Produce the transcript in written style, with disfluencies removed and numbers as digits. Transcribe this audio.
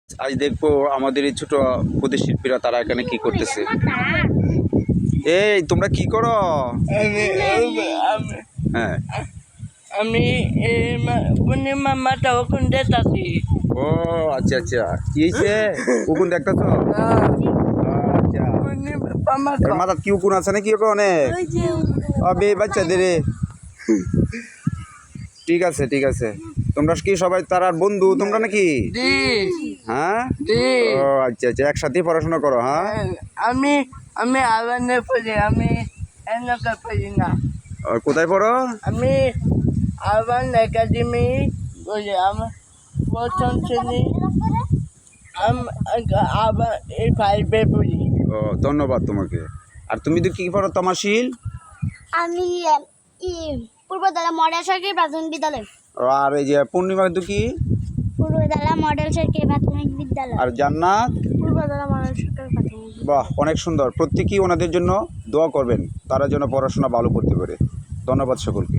আজ দেখবো আমাদের এই ছোট ক্ষুদে শিল্পীরা তারা এখানে কি করতেছে। এই তোমরা কি করো? হ্যাঁ, আমি মামাটা ওখান দেখতেছি। ও আচ্ছা আচ্ছা, কি হয়েছে? উকুন দেখতেছ? আচ্ছা, মাথা কি উকুন আছে নাকি অনেক? বে বাচ্চাদের ঠিক আছে ঠিক আছে। তোমরা কি সবাই তারার বন্ধু তোমরা নাকি? হ্যাঁ, ও আচ্ছা আচ্ছা, একসাথে পড়াশোনা করো? হ্যাঁ, আমি আমি আলাদা পড়ি, আমি এলাকা পড়ি না। আর কোথায় পড়ো? আমি আবান একাডেমি বলি, আমার প্রথম শ্রেণী আবার এই 5-এ পড়ি। ও ধন্যবাদ তোমাকে। আর তুমি তো কি পড়ো তমাশিল? আমি পূর্বতলা মডেল সরকারি প্রাথমিক বিদ্যালয়। আর এই যে পূর্ণিমা তো কি? পূর্বতলা মডেল সরকারি প্রাথমিক বিদ্যালয়। আর জান্নাত? পূর্বতলা মডেল সরকারি প্রাথমিক বিদ্যালয়। বাহ, অনেক সুন্দর। প্রত্যেকেই ওনাদের জন্য দোয়া করবেন, তারা যেন পড়াশোনা ভালো করতে পারে। ধন্যবাদ সকলকে।